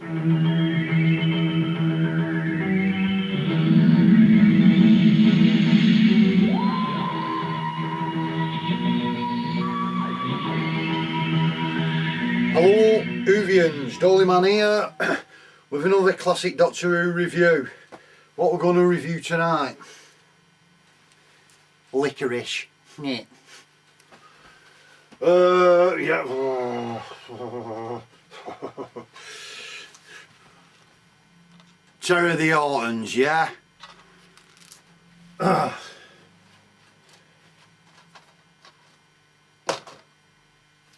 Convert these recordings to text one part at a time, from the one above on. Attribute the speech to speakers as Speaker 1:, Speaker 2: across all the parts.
Speaker 1: Hello Uvians, Dolly Man here with another classic Doctor Who review. What we're going to review tonight? Licorice. Yeah. Yeah. Terror of the Autons, yeah. I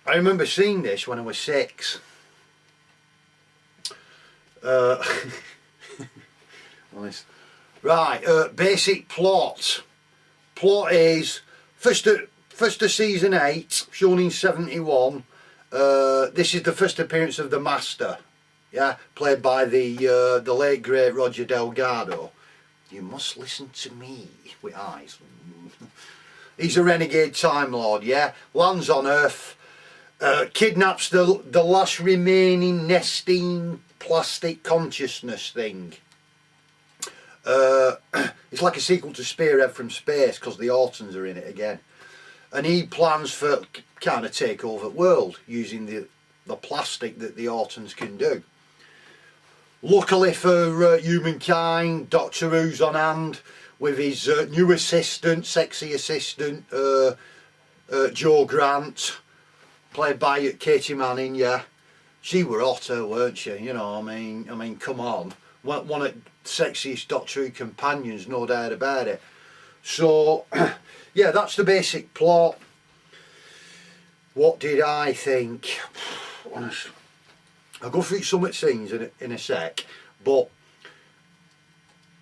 Speaker 1: remember seeing this when I was 6. Right, basic plot. Plot is first of season 8, shown in 71. This is the first appearance of the Master, yeah, played by the late great Roger Delgado. You must listen to me with eyes. He's a renegade Time Lord, yeah. Lands on Earth. Kidnaps the last remaining nesting plastic consciousness thing. It's like a sequel to Spearhead from Space because the Autons are in it again, and he plans for kind of take over the world using the plastic that the Autons can do. Luckily for humankind, Doctor Who's on hand with his new assistant, sexy assistant, Jo Grant, played by Katie Manning, yeah. She were hotter, weren't she? You know, I mean, come on. One of the sexiest Doctor Who companions, no doubt about it. So, yeah, that's the basic plot. What did I think? Honestly, I'll go through some of the scenes in a sec, but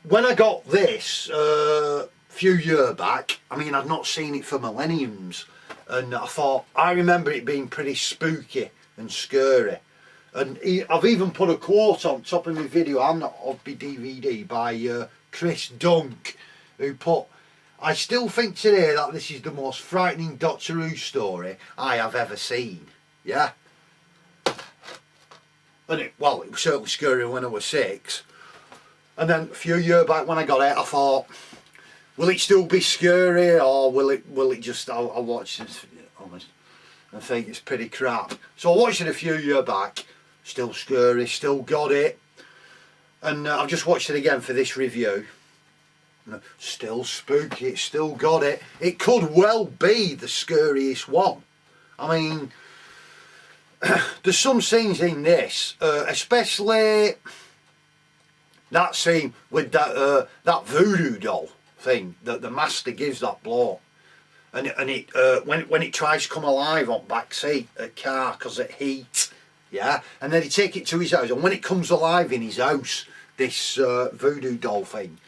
Speaker 1: when I got this a few years back, I mean, I'd not seen it for millenniums. And I thought, I remember it being pretty spooky and scary. And I've even put a quote on top of my video, I'm not of my DVD, by Chris Dunk, who put, I still think today that this is the most frightening Doctor Who story I have ever seen. Yeah. And it was certainly scary when I was 6. And then a few years back when I got it, I thought, will it still be scary, or will it just, I'll watch this honest and think it's pretty crap. So I watched it a few years back, still scary, still got it, and I've just watched it again for this review. Still spooky, it's still got it. It could well be the scariest one. I mean, there's some scenes in this, especially that scene with that voodoo doll thing that the Master gives that blow, and it when it tries to come alive on back seat of a car because of heat, yeah, and then he take it to his house, and when it comes alive in his house, this voodoo doll thing,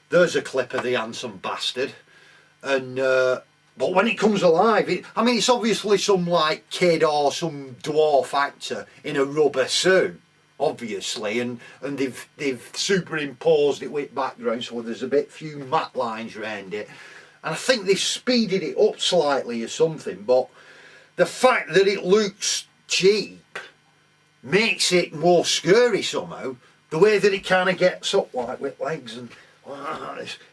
Speaker 1: there's a clip of the handsome bastard, and but when it comes alive, I mean, it's obviously some like kid or some dwarf actor in a rubber suit, obviously, and they've superimposed it with background, so there's a bit few matte lines around it, and I think they've speeded it up slightly or something, but the fact that it looks cheap makes it more scary somehow. The way that it kind of gets up like with legs and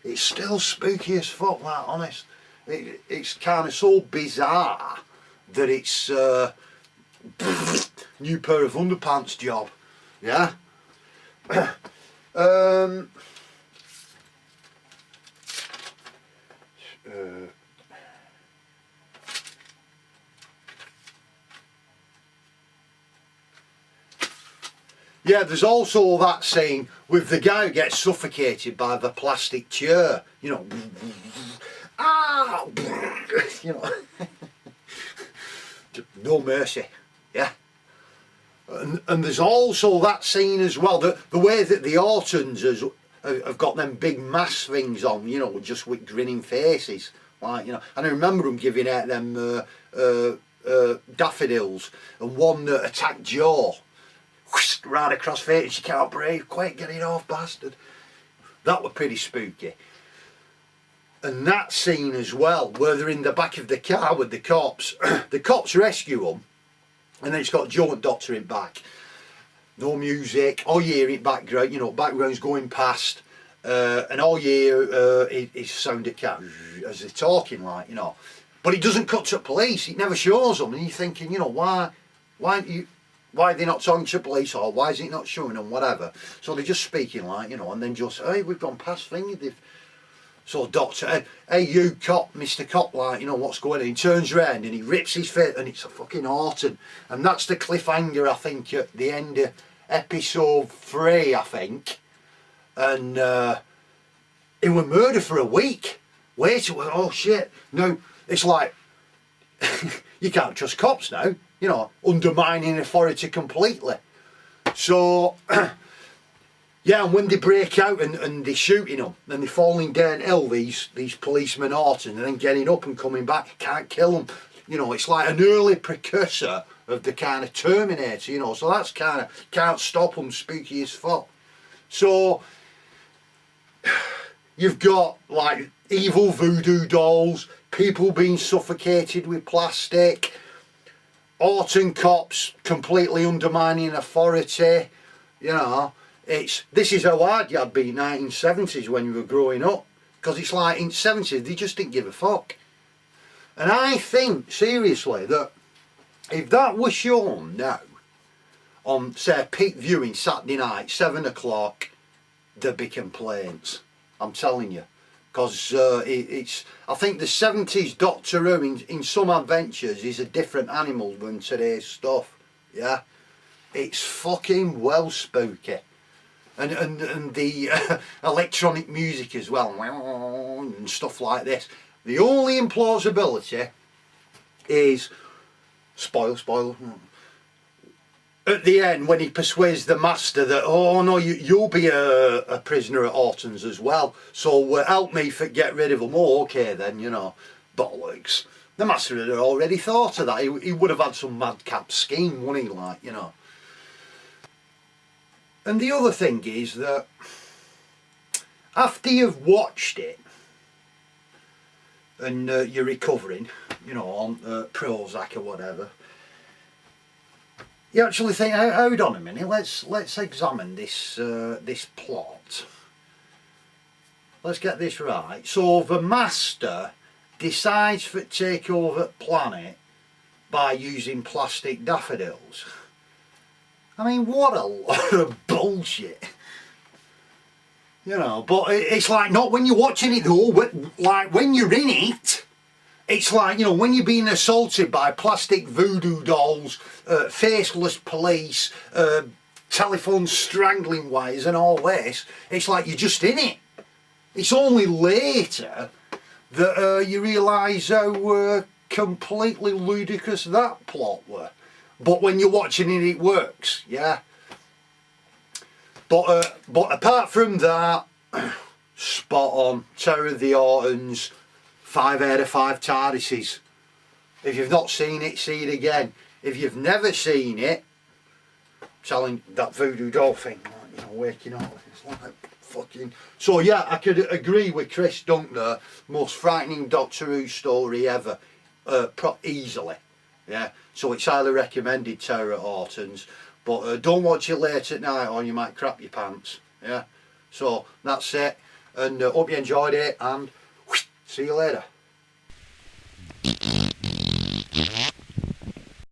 Speaker 1: it's still spooky as fuck, like, honest. It's kind of so bizarre that it's new pair of underpants job. Yeah. Yeah, there's also that scene with the guy who gets suffocated by the plastic chair, you know, you know, no mercy, yeah. And there's also that scene as well, the way that the Autons have got them big mask things on, you know, just with grinning faces, like, you know, and I remember them giving out them daffodils, and one that attacked Jo, right across face, and she can't breathe, quick, get it off, bastard. That were pretty spooky. And that scene as well, where they're in the back of the car with the cops, the cops rescue them, and then it's got Jo and Doctor in back, no music, all you hear it background, you know, background's going past, and all you hear is sound at cat as they're talking, like, you know. But it doesn't cut to police, it never shows them, and you're thinking, you know, why are they not talking to police, or why is it not showing them, whatever. So they're just speaking, like, you know, and then just, hey, we've gone past thing, so doctor, hey you cop, Mr. Cop, like, you know, what's going on? He turns around and he rips his face, and it's a fucking Auton. And that's the cliffhanger, I think, at the end of episode 3, I think. And it was murder for a week. Wait, oh shit. No, it's like, you can't trust cops now, you know, undermining authority completely. So, yeah, and when they break out and they're shooting them, and they're falling down ill, these policemen Auton, and then getting up and coming back, can't kill them. You know, it's like an early precursor of the kind of Terminator, you know, so that's kind of, can't stop them, spooky as fuck. So, you've got, like, evil voodoo dolls, people being suffocated with plastic, Auton cops completely undermining authority, you know. This is how hard you had been in the 1970s when you were growing up, because it's like in the 70s they just didn't give a fuck. And I think seriously that if that was shown now on, say, peak viewing Saturday night, 7 o'clock, there'd be complaints, I'm telling you, because I think the 70s Doctor Who in some adventures is a different animal than today's stuff. Yeah, it's fucking well spooky. And the electronic music as well, and stuff like this. The only implausibility is, spoiler, at the end when he persuades the master that, oh no, you'll be a prisoner at Autons as well, so help me get rid of them. Oh, okay then, you know, bollocks. The master had already thought of that. He would have had some madcap scheme, wouldn't he, like, you know. And the other thing is that after you've watched it and you're recovering, you know, on Prozac or whatever, you actually think, hold on a minute, let's examine this this plot. Let's get this right. So the master decides to take over the planet by using plastic daffodils. I mean, what a lot of bullshit. You know, but it's like, not when you're watching it though, like when you're in it, it's like, you know, when you're being assaulted by plastic voodoo dolls, faceless police, telephone strangling wires and all this, it's like you're just in it. It's only later that you realise how completely ludicrous that plot were. But when you're watching it, it works, yeah. But apart from that, spot on. Terror of the Autons, 5 out of 5 TARDISes. If you've not seen it, see it again. If you've never seen it, telling that voodoo doll thing, like, you know, waking up, it's like fucking. So yeah, I could agree with Chris Dunk there. Most frightening Doctor Who story ever, easily. Yeah, so it's highly recommended, Terror at Autons, but don't watch it late at night or you might crap your pants. Yeah, so that's it, and hope you enjoyed it, and see you later.